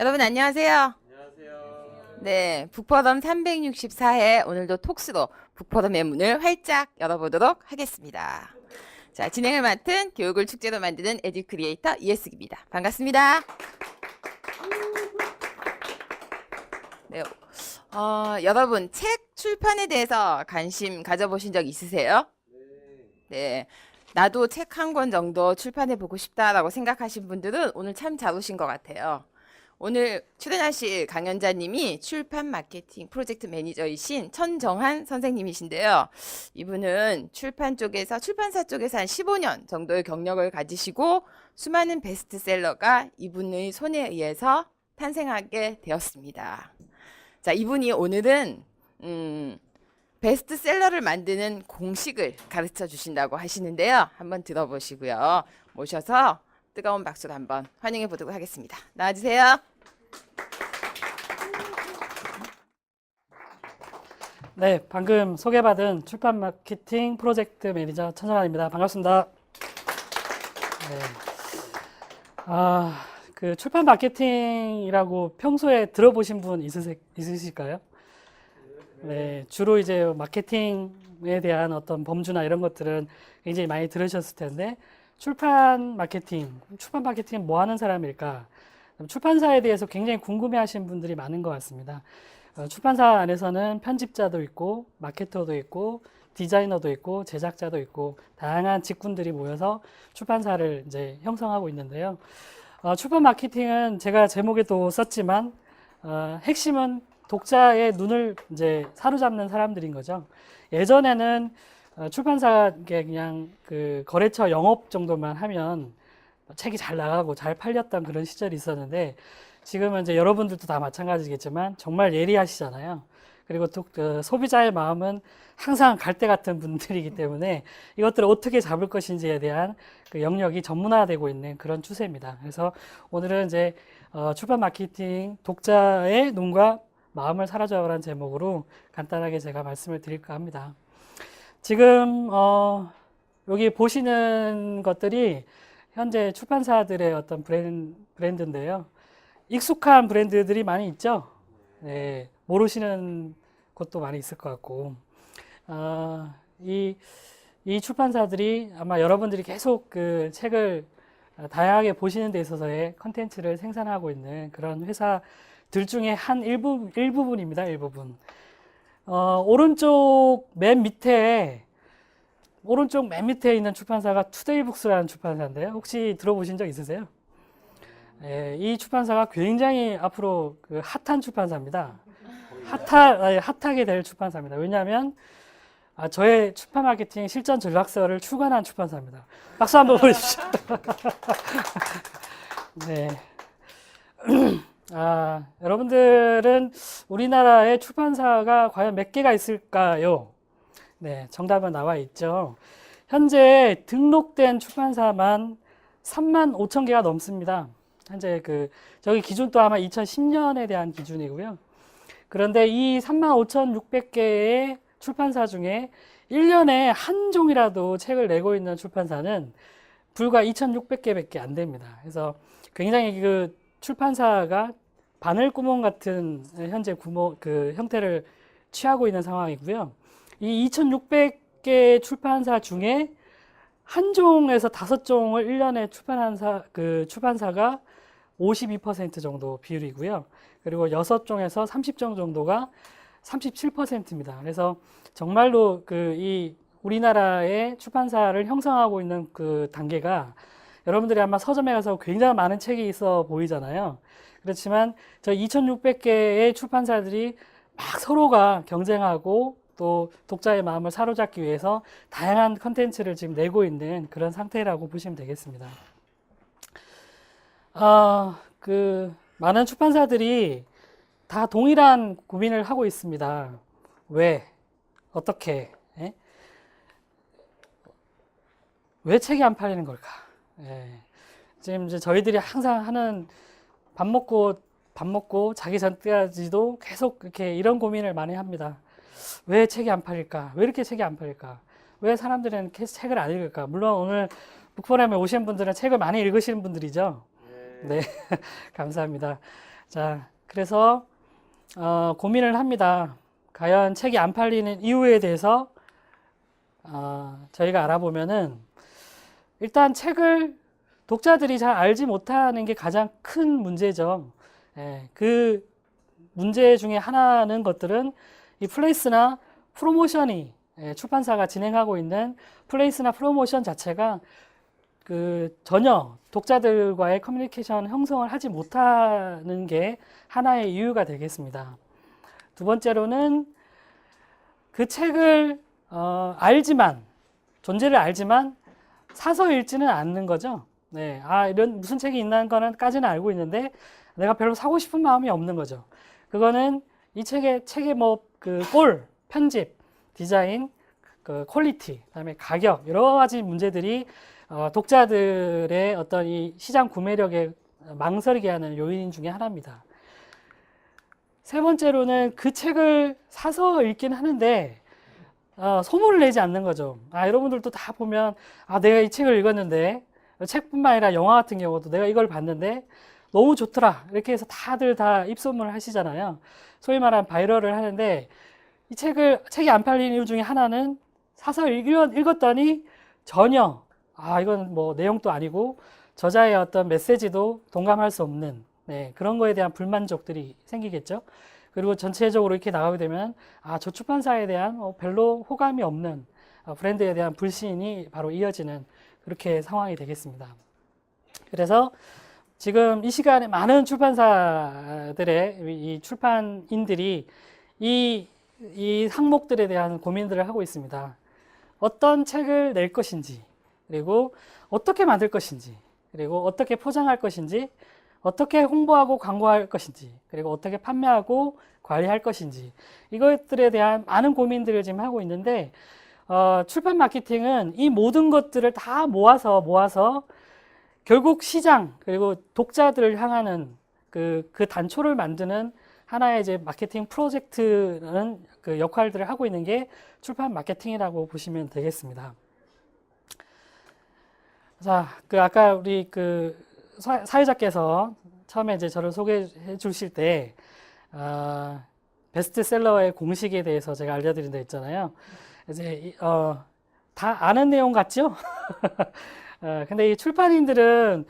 여러분 안녕하세요. 안녕하세요. 네, 북퍼덤 364회 오늘도 톡스로 북퍼덤의 문을 활짝 열어보도록 하겠습니다. 자, 진행을 맡은 교육을 축제로 만드는 에듀 크리에이터 이예숙입니다. 반갑습니다. 네, 여러분 책 출판에 대해서 관심 가져보신 적 있으세요? 네, 나도 책 한 권 정도 출판해 보고 싶다라고 생각하신 분들은 오늘 참 잘 오신 것 같아요. 오늘 출연하실 강연자님이 출판 마케팅 프로젝트 매니저이신 천정한 선생님이신데요. 이분은 출판사 쪽에서 한 15년 정도의 경력을 가지시고 수많은 베스트셀러가 이분의 손에 의해서 탄생하게 되었습니다. 자, 이분이 오늘은 베스트셀러를 만드는 공식을 가르쳐 주신다고 하시는데요. 한번 들어보시고요. 모셔서 뜨거운 박수로 한번 환영해 보도록 하겠습니다. 나와주세요. 네, 방금 소개받은 출판 마케팅 프로젝트 매니저 천정환입니다. 반갑습니다. 네. 그 출판 마케팅이라고 평소에 들어보신 분 있으실까요? 네, 주로 이제 마케팅에 대한 어떤 범주나 이런 것들은 굉장히 많이 들으셨을 텐데, 출판 마케팅은 뭐 하는 사람일까? 출판사에 대해서 굉장히 궁금해 하신 분들이 많은 것 같습니다. 출판사 안에서는 편집자도 있고, 마케터도 있고, 디자이너도 있고, 제작자도 있고, 다양한 직군들이 모여서 출판사를 이제 형성하고 있는데요. 출판 마케팅은 제가 제목에도 썼지만, 핵심은 독자의 눈을 이제 사로잡는 사람들인 거죠. 예전에는 출판사가 그냥 그 거래처 영업 정도만 하면 책이 잘 나가고 잘 팔렸던 그런 시절이 있었는데, 지금은 이제 여러분들도 다 마찬가지겠지만 정말 예리하시잖아요. 그리고 또 소비자의 마음은 항상 갈대 같은 분들이기 때문에 이것들을 어떻게 잡을 것인지에 대한 그 영역이 전문화되고 있는 그런 추세입니다. 그래서 오늘은 이제 출판 마케팅 독자의 눈과 마음을 사로잡으라는 제목으로 간단하게 제가 말씀을 드릴까 합니다. 지금 여기 보시는 것들이 현재 출판사들의 어떤 브랜드인데요. 익숙한 브랜드들이 많이 있죠. 네, 모르시는 것도 많이 있을 것 같고, 이 출판사들이 아마 여러분들이 계속 그 책을 다양하게 보시는 데 있어서의 컨텐츠를 생산하고 있는 그런 회사들 중에 한 일부분입니다. 일부분. 오른쪽 맨 밑에 있는 출판사가 투데이북스라는 출판사인데요. 혹시 들어보신 적 있으세요? 예, 이 출판사가 굉장히 앞으로 그 핫한 출판사입니다. 핫하게 될 출판사입니다. 왜냐하면 저의 출판 마케팅 실전 전략서를 출간한 출판사입니다. 박수 한번 보내주시죠. 네. 여러분들은 우리나라의 출판사가 과연 몇 개가 있을까요? 네, 정답은 나와 있죠. 현재 등록된 출판사만 3만 5천 개가 넘습니다. 현재 저기 기준도 아마 2010년에 대한 기준이고요. 그런데 이 35,600개의 출판사 중에 1년에 한 종이라도 책을 내고 있는 출판사는 불과 2,600개밖에 안 됩니다. 그래서 굉장히 그 출판사가 바늘구멍 같은 현재 형태를 취하고 있는 상황이고요. 이 2,600개 출판사 중에 한 종에서 5종을 1년에 출판사가 52% 정도 비율이고요. 그리고 6종에서 30종 정도가 37%입니다. 그래서 정말로 이 우리나라의 출판사를 형성하고 있는 그 단계가 여러분들이 아마 서점에 가서 굉장히 많은 책이 있어 보이잖아요. 그렇지만 저 2,600개의 출판사들이 막 서로가 경쟁하고 또 독자의 마음을 사로잡기 위해서 다양한 컨텐츠를 지금 내고 있는 그런 상태라고 보시면 되겠습니다. 많은 출판사들이 다 동일한 고민을 하고 있습니다. 왜? 어떻게? 예? 왜 책이 안 팔리는 걸까? 예. 지금 이제 저희들이 항상 하는 밥 먹고 자기 전까지도 계속 이렇게 이런 고민을 많이 합니다. 왜 책이 안 팔릴까? 왜 이렇게 책이 안 팔릴까? 왜 사람들은 계속 책을 안 읽을까? 물론 오늘 북포럼에 오신 분들은 책을 많이 읽으시는 분들이죠. 네, 감사합니다. 자, 그래서 고민을 합니다. 과연 책이 안 팔리는 이유에 대해서 저희가 알아보면은 일단 책을 독자들이 잘 알지 못하는 게 가장 큰 문제죠. 예, 그 문제 중에 하나는 것들은 이 플레이스나 프로모션이 출판사가 진행하고 있는 플레이스나 프로모션 자체가 그 전혀 독자들과의 커뮤니케이션 형성을 하지 못하는 게 하나의 이유가 되겠습니다. 두 번째로는 그 책을 존재를 알지만 사서 읽지는 않는 거죠. 네, 이런 무슨 책이 있다는 거는까지는 알고 있는데 내가 별로 사고 싶은 마음이 없는 거죠. 그거는 이 책의 뭐 그 편집, 디자인, 그 퀄리티, 그다음에 가격 여러 가지 문제들이 독자들의 어떤 이 시장 구매력에 망설이게 하는 요인 중에 하나입니다. 세 번째로는 그 책을 사서 읽긴 하는데 소문을 내지 않는 거죠. 여러분들도 다 보면 내가 이 책을 읽었는데 책뿐만 아니라 영화 같은 경우도 내가 이걸 봤는데 너무 좋더라 이렇게 해서 다들 다 입소문을 하시잖아요. 소위 말하는 바이럴을 하는데 이 책이 안 팔리는 이유 중에 하나는 사서 읽었더니 전혀 이건 뭐 내용도 아니고 저자의 어떤 메시지도 동감할 수 없는 그런 거에 대한 불만족들이 생기겠죠. 그리고 전체적으로 이렇게 나가게 되면 저 출판사에 대한 별로 호감이 없는 브랜드에 대한 불신이 바로 이어지는 그렇게 상황이 되겠습니다. 그래서 지금 이 시간에 많은 출판사들의 이 출판인들이 이 항목들에 대한 고민들을 하고 있습니다. 어떤 책을 낼 것인지, 그리고 어떻게 만들 것인지, 그리고 어떻게 포장할 것인지, 어떻게 홍보하고 광고할 것인지, 그리고 어떻게 판매하고 관리할 것인지, 이것들에 대한 많은 고민들을 지금 하고 있는데 출판 마케팅은 이 모든 것들을 다 모아서 결국 시장 그리고 독자들을 향하는 그 단초를 만드는 하나의 이제 마케팅 프로젝트라는 그 역할들을 하고 있는 게 출판 마케팅이라고 보시면 되겠습니다. 자, 아까 우리 사회자께서 처음에 이제 저를 소개해 주실 때 베스트셀러의 공식에 대해서 제가 알려드린 데 있잖아요. 이제 다 아는 내용 같죠? 근데 이 출판인들은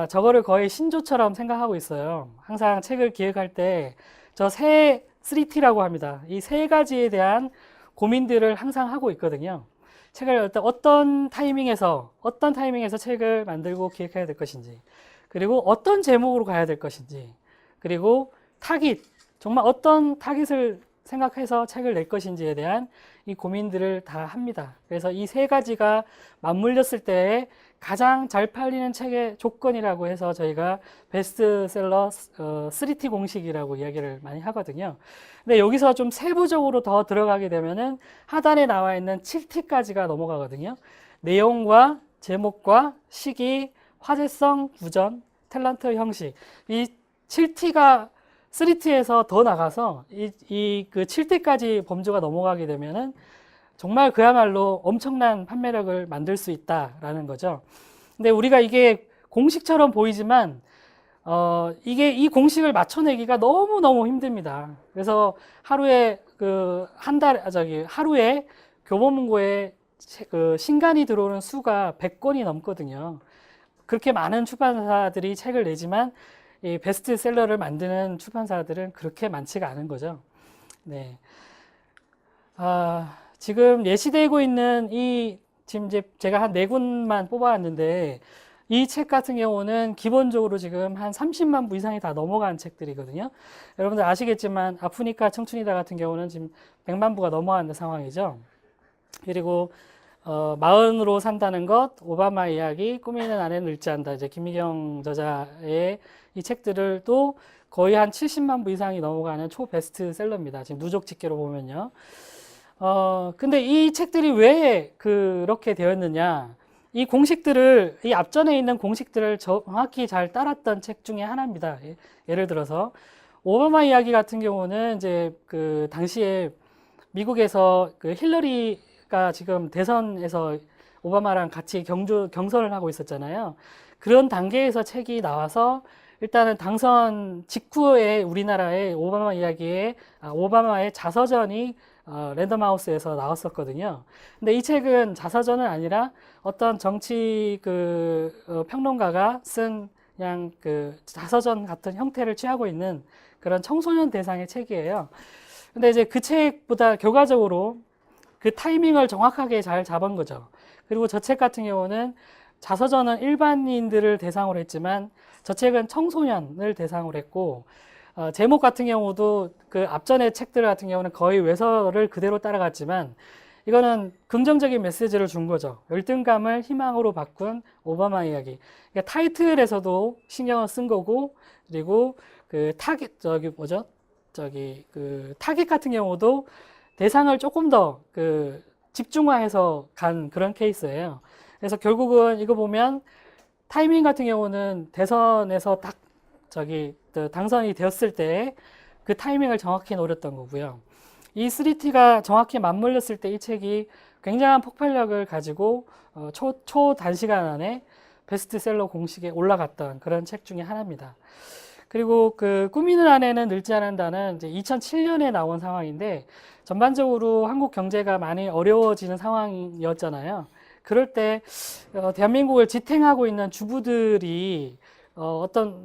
저거를 거의 신조처럼 생각하고 있어요. 항상 책을 기획할 때 저 3T라고 합니다. 이 세 가지에 대한 고민들을 항상 하고 있거든요. 책을 어떤 타이밍에서 책을 만들고 기획해야 될 것인지, 그리고 어떤 제목으로 가야 될 것인지, 그리고 정말 어떤 타깃을 생각해서 책을 낼 것인지에 대한 이 고민들을 다 합니다. 그래서 이 세 가지가 맞물렸을 때 가장 잘 팔리는 책의 조건이라고 해서 저희가 베스트셀러 3T 공식이라고 이야기를 많이 하거든요. 근데 여기서 좀 세부적으로 더 들어가게 되면은 하단에 나와 있는 7T까지가 넘어가거든요. 내용과 제목과 시기, 화제성, 구전, 탤런트 형식. 이 7T가 3T에서 더 나가서 그 7T까지 범주가 넘어가게 되면은 정말 그야말로 엄청난 판매력을 만들 수 있다라는 거죠. 근데 우리가 이게 공식처럼 보이지만 이 공식을 맞춰내기가 너무너무 힘듭니다. 그래서 하루에 하루에 교보문고에 신간이 들어오는 수가 100권이 넘거든요. 그렇게 많은 출판사들이 책을 내지만 이 베스트셀러를 만드는 출판사들은 그렇게 많지가 않은 거죠. 네. 지금 예시되고 있는 지금 이제 제가 한 4군만 뽑아왔는데 이 책 같은 경우는 기본적으로 지금 한 30만 부 이상이 다 넘어간 책들이거든요. 여러분들 아시겠지만 아프니까 청춘이다 같은 경우는 지금 100만 부가 넘어가는 상황이죠. 그리고 마흔으로 산다는 것, 오바마 이야기, 꾸미는 아내는 늙지 않다. 이제 김미경 저자의 이 책들을 또 거의 한 70만 부 이상이 넘어가는 초베스트셀러입니다. 지금 누적 집계로 보면요. 근데 이 책들이 왜 그렇게 되었느냐? 이 앞전에 있는 공식들을 정확히 잘 따랐던 책 중에 하나입니다. 예를 들어서 오바마 이야기 같은 경우는 이제 그 당시에 미국에서 힐러리가 지금 대선에서 오바마랑 같이 경선을 하고 있었잖아요. 그런 단계에서 책이 나와서 일단은 당선 직후에 우리나라의 오바마의 자서전이 랜덤하우스에서 나왔었거든요. 근데 이 책은 자서전은 아니라 어떤 정치 평론가가 쓴 그냥 그 자서전 같은 형태를 취하고 있는 그런 청소년 대상의 책이에요. 근데 이제 그 책보다 결과적으로 그 타이밍을 정확하게 잘 잡은 거죠. 그리고 저 책 같은 경우는 자서전은 일반인들을 대상으로 했지만 저 책은 청소년을 대상으로 했고, 제목 같은 경우도 그 앞전의 책들 같은 경우는 거의 외서를 그대로 따라갔지만 이거는 긍정적인 메시지를 준 거죠. 열등감을 희망으로 바꾼 오바마 이야기. 그러니까 타이틀에서도 신경을 쓴 거고, 그리고 그 타깃 타깃 같은 경우도 대상을 조금 더 집중화해서 간 그런 케이스예요. 그래서 결국은 이거 보면 타이밍 같은 경우는 대선에서 딱 당선이 되었을 때 그 타이밍을 정확히 노렸던 거고요. 이 3T가 정확히 맞물렸을 때 이 책이 굉장한 폭발력을 가지고 초단시간 안에 베스트셀러 공식에 올라갔던 그런 책 중에 하나입니다. 그리고 그 꾸미는 아내는 늙지 않는다는 이제 2007년에 나온 상황인데 전반적으로 한국 경제가 많이 어려워지는 상황이었잖아요. 그럴 때 대한민국을 지탱하고 있는 주부들이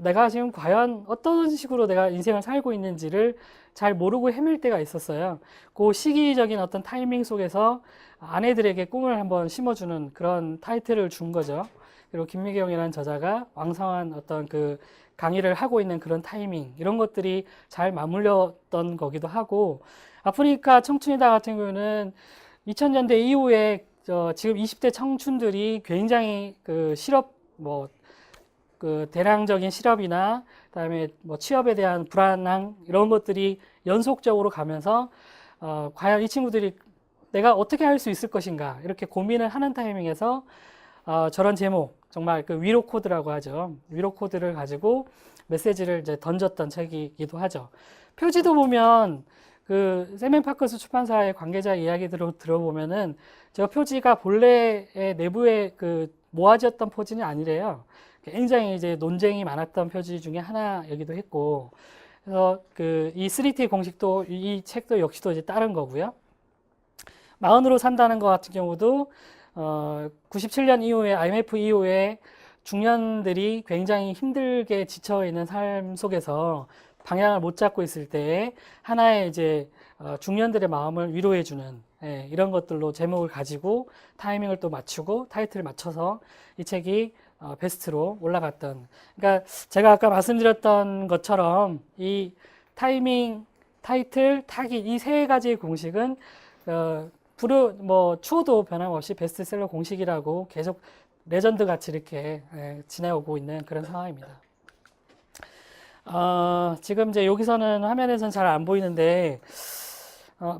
내가 지금 과연 어떤 식으로 내가 인생을 살고 있는지를 잘 모르고 헤맬 때가 있었어요. 그 시기적인 어떤 타이밍 속에서 아내들에게 꿈을 한번 심어주는 그런 타이틀을 준 거죠. 그리고 김미경이라는 저자가 왕성한 어떤 그 강의를 하고 있는 그런 타이밍, 이런 것들이 잘 맞물렸던 거기도 하고, 아프리카 청춘이다 같은 경우는 2000년대 이후에 지금 20대 청춘들이 굉장히 대량적인 실업이나 그다음에 취업에 대한 불안함 이런 것들이 연속적으로 가면서 과연 이 친구들이 내가 어떻게 할 수 있을 것인가 이렇게 고민을 하는 타이밍에서 저런 제목, 정말 그 위로 코드라고 하죠. 위로 코드를 가지고 메시지를 이제 던졌던 책이기도 하죠. 표지도 보면 그 세멘파커스 출판사의 관계자 이야기들을 들어보면은 저 표지가 본래의 내부의 그 모아지었던 표지는 아니래요. 굉장히 이제 논쟁이 많았던 표지 중에 하나이기도 했고, 그래서 이 3T 공식도 이 책도 역시도 이제 다른 거고요. 마흔으로 산다는 것 같은 경우도 97년 이후에 IMF 이후에 중년들이 굉장히 힘들게 지쳐 있는 삶 속에서 방향을 못 잡고 있을 때 하나의 이제 중년들의 마음을 위로해주는 이런 것들로 제목을 가지고 타이밍을 또 맞추고 타이틀을 맞춰서 이 책이 베스트로 올라갔던. 그러니까 제가 아까 말씀드렸던 것처럼 이 타이밍, 타이틀, 타깃 이 세 가지의 공식은 추호도 변함없이 베스트셀러 공식이라고 계속 레전드 같이 이렇게 지내오고 있는 그런 상황입니다. 지금 이제 여기서는 화면에서는 잘 안 보이는데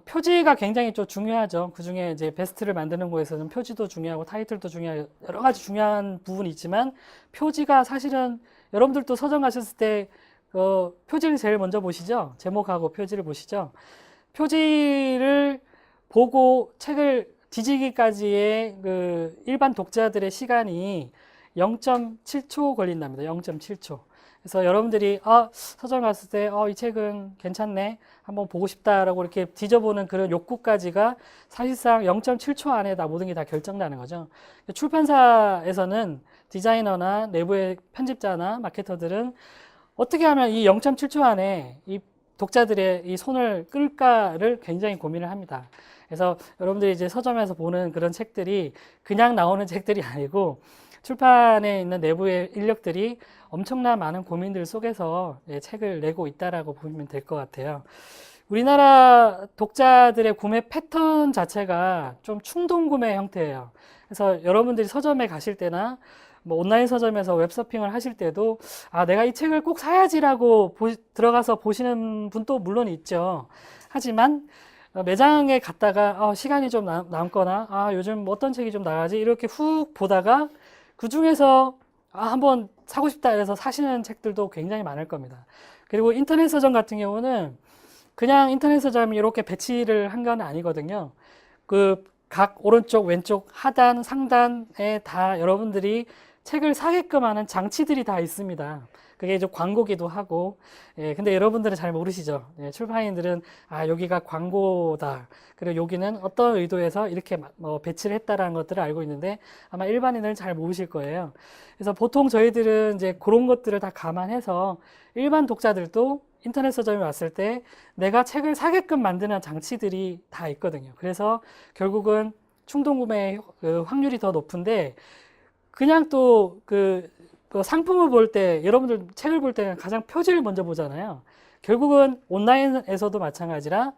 표지가 굉장히 좀 중요하죠. 그 중에 이제 베스트를 만드는 거에서는 표지도 중요하고 타이틀도 중요하고 여러 가지 중요한 부분이 있지만 표지가 사실은 여러분들도 서점 가셨을 때 표지를 제일 먼저 보시죠. 제목하고 표지를 보시죠. 표지를 보고 책을 뒤지기까지의 그 일반 독자들의 시간이 0.7초 걸린답니다. 0.7초. 그래서 여러분들이 서점 갔을 때 이 책은 괜찮네, 한번 보고 싶다라고 이렇게 뒤져보는 그런 욕구까지가 사실상 0.7초 안에 다 모든 게 다 결정나는 거죠. 출판사에서는 디자이너나 내부의 편집자나 마케터들은 어떻게 하면 이 0.7초 안에 이 독자들의 이 손을 끌까를 굉장히 고민을 합니다. 그래서 여러분들이 이제 서점에서 보는 그런 책들이 그냥 나오는 책들이 아니고 출판에 있는 내부의 인력들이 엄청난 많은 고민들 속에서 책을 내고 있다라고 보면 될 것 같아요. 우리나라 독자들의 구매 패턴 자체가 좀 충동 구매 형태예요. 그래서 여러분들이 서점에 가실 때나 온라인 서점에서 웹서핑을 하실 때도 내가 이 책을 꼭 사야지라고 들어가서 보시는 분도 물론 있죠. 하지만 매장에 갔다가 시간이 좀 남거나 요즘 어떤 책이 좀 나가지 이렇게 훅 보다가 그 중에서 한번 사고 싶다 이래서 사시는 책들도 굉장히 많을 겁니다. 그리고 인터넷 서점 같은 경우는 그냥 인터넷 서점이 이렇게 배치를 한 건 아니거든요. 그 각 오른쪽 왼쪽 하단 상단에 다 여러분들이 책을 사게끔 하는 장치들이 다 있습니다. 그게 이제 광고기도 하고, 예, 근데 여러분들은 잘 모르시죠? 예, 출판인들은, 아, 여기가 광고다. 그리고 여기는 어떤 의도에서 이렇게 배치를 했다라는 것들을 알고 있는데, 아마 일반인들은 잘 모르실 거예요. 그래서 보통 저희들은 이제 그런 것들을 다 감안해서 일반 독자들도 인터넷 서점에 왔을 때 내가 책을 사게끔 만드는 장치들이 다 있거든요. 그래서 결국은 충동구매 그 확률이 더 높은데, 그냥 또 상품을 볼 때, 여러분들 책을 볼 때는 가장 표지를 먼저 보잖아요. 결국은 온라인에서도 마찬가지라,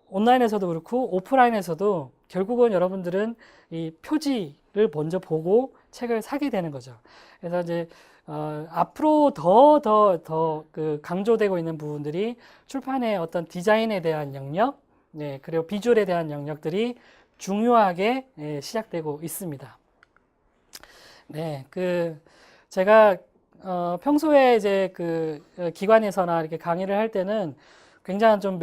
온라인에서도 그렇고, 오프라인에서도 결국은 여러분들은 이 표지를 먼저 보고 책을 사게 되는 거죠. 그래서 이제, 앞으로 더 강조되고 있는 부분들이 출판의 어떤 디자인에 대한 영역, 네, 그리고 비주얼에 대한 영역들이 중요하게 시작되고 있습니다. 네, 제가 평소에 이제 기관에서나 이렇게 강의를 할 때는 굉장히 좀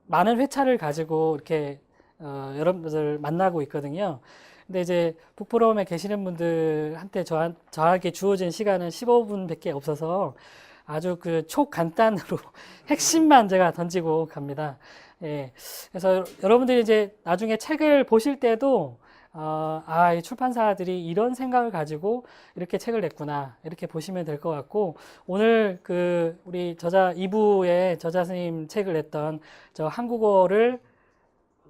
많은 회차를 가지고 이렇게 여러분들 만나고 있거든요. 근데 이제 북프롬에 계시는 분들한테 저에게 주어진 시간은 15분밖에 없어서 아주 초간단으로 핵심만 제가 던지고 갑니다. 예. 그래서 여러분들이 이제 나중에 책을 보실 때도 이 출판사들이 이런 생각을 가지고 이렇게 책을 냈구나. 이렇게 보시면 될 것 같고, 오늘 우리 2부에 저자 스님 책을 냈던 저 한국어를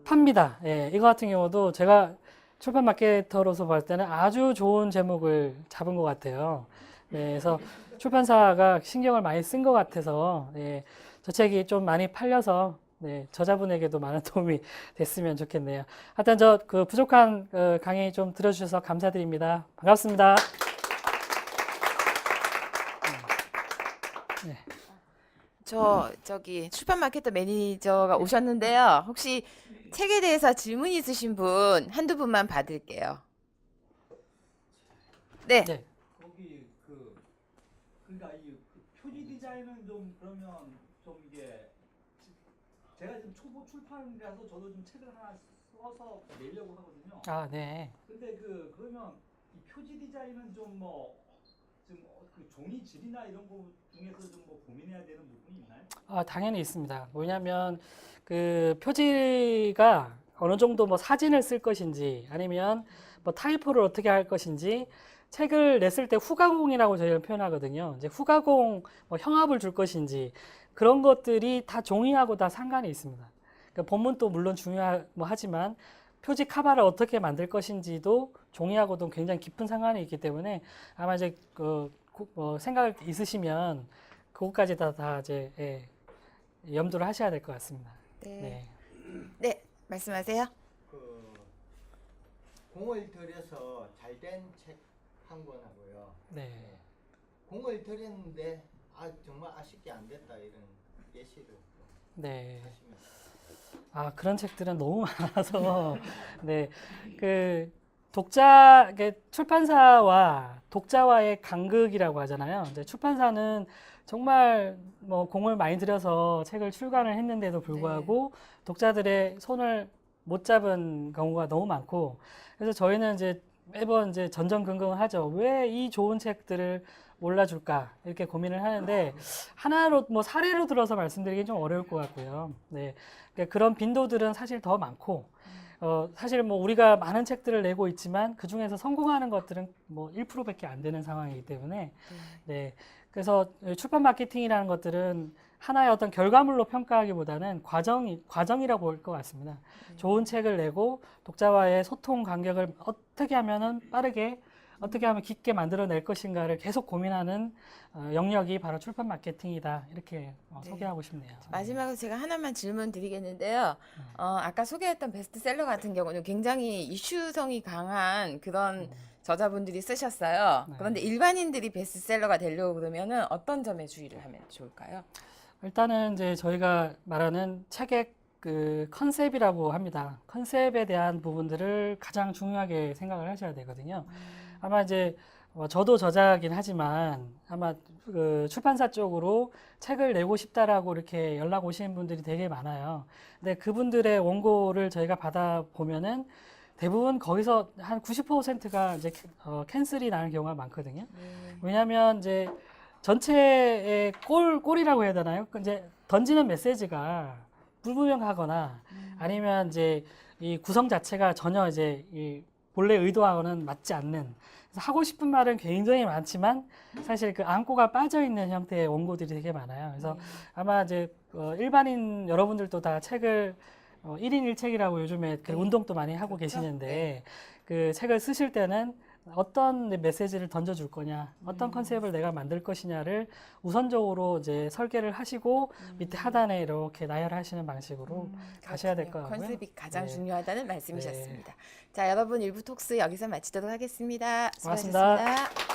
팝니다. 예, 이거 같은 경우도 제가 출판 마케터로서 봤을 때는 아주 좋은 제목을 잡은 것 같아요. 네, 그래서 출판사가 신경을 많이 쓴 것 같아서, 예, 저 책이 좀 많이 팔려서 네, 저자분에게도 많은 도움이 됐으면 좋겠네요. 하여튼 부족한 강의 좀 들어주셔서 감사드립니다. 반갑습니다. 네. 저기 출판 마케터 매니저가 오셨는데요. 혹시 책에 대해서 질문 있으신 분 한두 분만 받을게요. 네. 네. 거기 그러니까 표지 디자인은 좀 그러면 좀 이게 제가 지금 초보 출판이라서 저도 좀 책을 하나 써서 내려고 하거든요. 아, 네. 근데 그러면 이 표지 디자인은 좀 종이 질이나 이런 거 중에서 좀 고민해야 되는 부분이 있나요? 아, 당연히 있습니다. 뭐냐면 표지가 어느 정도 사진을 쓸 것인지 아니면 타이포를 어떻게 할 것인지 책을 냈을 때 후가공이라고 저희는 표현하거든요. 이제 후가공 형압을 줄 것인지 그런 것들이 다 종이하고 다 상관이 있습니다. 그러니까 본문도 물론 중요하지만 표지 카바를 어떻게 만들 것인지도 종이하고도 굉장히 깊은 상관이 있기 때문에 아마 이제 생각을 있으시면 그것까지 다 이제 염두를 하셔야 될 것 같습니다. 네. 네, 말씀하세요. 공을 들여서 잘 된 책 한 권 하고요. 네. 공을 들였는데 정말 아쉽게 안 됐다 이런 예시를 네. 하시면. 그런 책들은 너무 많아서 네. 출판사와 독자와의 간극이라고 하잖아요. 이제 출판사는 정말 공을 많이 들여서 책을 출간을 했는데도 불구하고 독자들의 손을 못 잡은 경우가 너무 많고, 그래서 저희는 이제 매번 이제 전전긍긍하죠. 왜 이 좋은 책들을 몰라줄까 이렇게 고민을 하는데 하나로 사례로 들어서 말씀드리기 좀 어려울 것 같고요. 네, 그러니까 그런 빈도들은 사실 더 많고, 사실 우리가 많은 책들을 내고 있지만 그 중에서 성공하는 것들은 1%밖에 안 되는 상황이기 때문에, 네, 그래서 출판 마케팅이라는 것들은 하나의 어떤 결과물로 평가하기보다는 과정이라고 볼 것 같습니다. 좋은 책을 내고 독자와의 소통 간격을 어떻게 하면은 빠르게, 어떻게 하면 깊게 만들어낼 것인가를 계속 고민하는 영역이 바로 출판 마케팅이다. 이렇게 소개하고 싶네요. 마지막으로 제가 하나만 질문 드리겠는데요. 아까 소개했던 베스트셀러 같은 경우는 굉장히 이슈성이 강한 그런 저자분들이 쓰셨어요. 네. 그런데 일반인들이 베스트셀러가 되려고 그러면은 어떤 점에 주의를 하면 좋을까요? 일단은 이제 저희가 말하는 책의 컨셉이라고 합니다. 컨셉에 대한 부분들을 가장 중요하게 생각을 하셔야 되거든요. 아마 이제 저도 저자긴 하지만 아마 출판사 쪽으로 책을 내고 싶다라고 이렇게 연락 오시는 분들이 되게 많아요. 근데 그분들의 원고를 저희가 받아보면은 대부분 거기서 한 90%가 이제 캔슬이 나는 경우가 많거든요. 네. 왜냐하면 이제 전체의 꼴이라고 해야 되나요? 이제 던지는 메시지가 불분명하거나 아니면 이제 이 구성 자체가 전혀 이제 이 본래 의도하고는 맞지 않는, 그래서 하고 싶은 말은 굉장히 많지만 사실 그 안고가 빠져 있는 형태의 원고들이 되게 많아요. 그래서 아마 이제 일반인 여러분들도 다 책을 1인 1책이라고 요즘에 그 네. 운동도 많이 하고 그렇죠? 계시는데 그 책을 쓰실 때는 어떤 메시지를 던져줄 거냐, 어떤 컨셉을 내가 만들 것이냐를 우선적으로 이제 설계를 하시고 밑에 하단에 이렇게 나열하시는 방식으로 가셔야 될 것 같고요. 컨셉이 가장 네. 중요하다는 말씀이셨습니다. 자, 여러분 1부 톡스 여기서 마치도록 하겠습니다. 고맙습니다. 수고하셨습니다.